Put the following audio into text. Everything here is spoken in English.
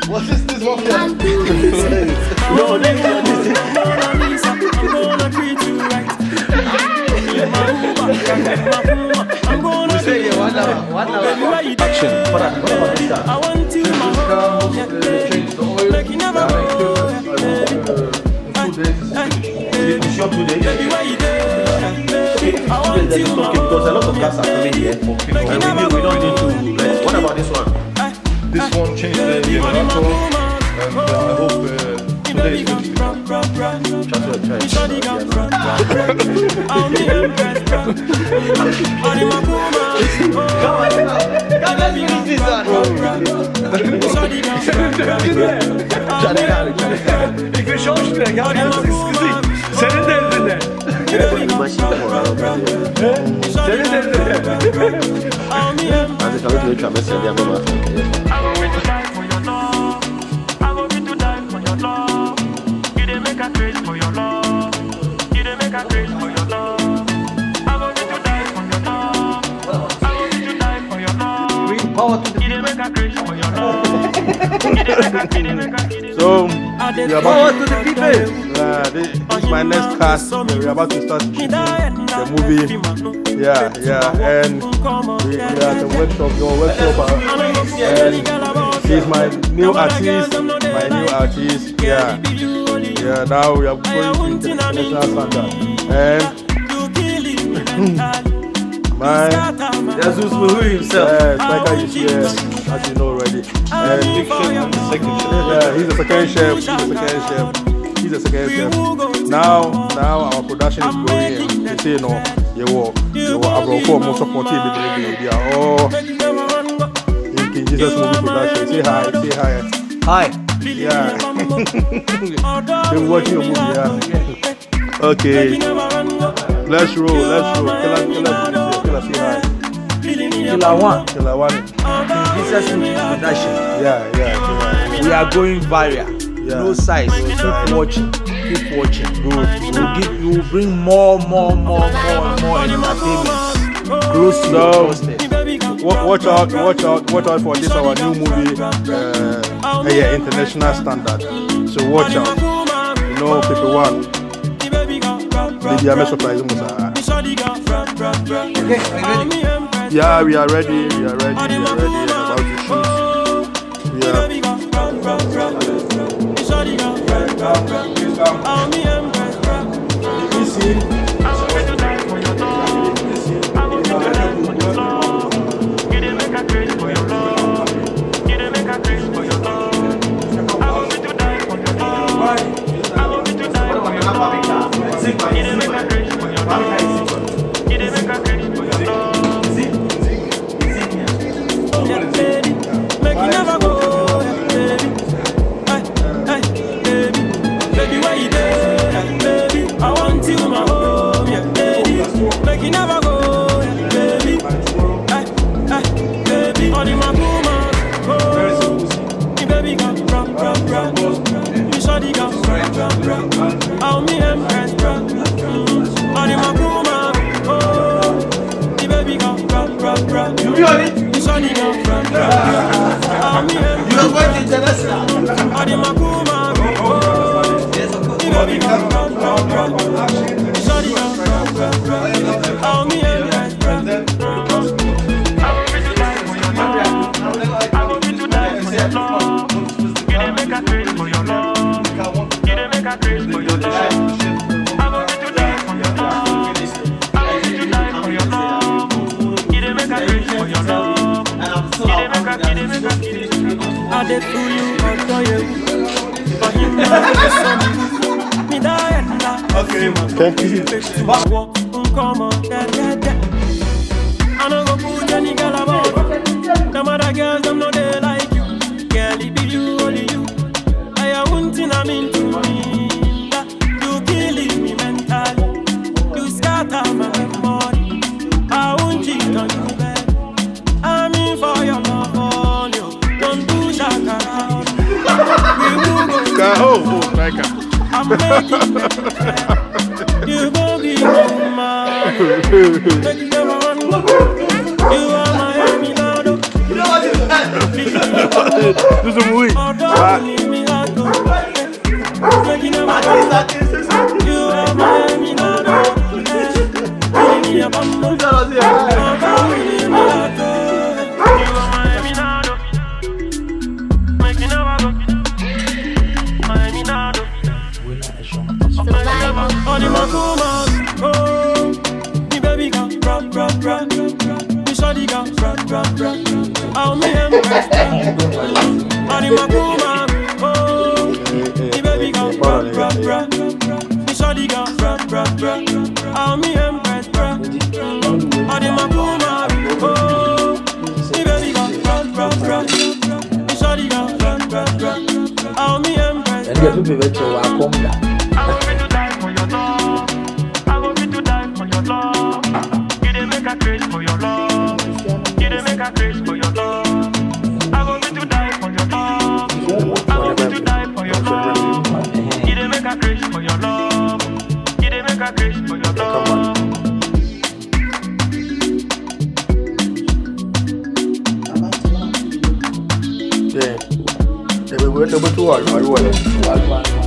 What is this one? No, this I'm gonna treat you right. I'm gonna say one hour. Action. I want you my home. Like you never go. 2 days. It's short 2 days. I want you my home. Because a lot of cars are coming here. And we don't need to. What about this one? This one changed the generator. And I hope 2 days will be transfer charge. Ik ben şanslı. Ya nasıl kızı? Senin derdin ne? Senin derdin ne? Power to the So, we are power about to the people. this is my next cast. We're about to start shooting the movie. Yeah, and we are at the workshop, and she's my new artist, Yeah, now we are going to international standard. And my Jesus Muhu himself. Spiker is here, as you know already. And Big chef and the second chef. yeah, he's the second chef. Now our production is going. They say no, you are more supportive. They are all in King Jesus movie production. Say hi. Hi. Yeah. They're watching your movie. Yeah. Okay. Let's roll. Killer, say hi. Killer one. Jesus movie production. Yeah. We are going viral. Yeah. No size. Keep watching. Good. You will bring more entertainment close to your doorstep. Watch out for this our new movie, international standard. So watch out. You know, people want. Maybe I'm surprising. Okay, are you ready? Yeah, we are ready. And about to shoot. Yeah. This is a movie. Yeah, we're able to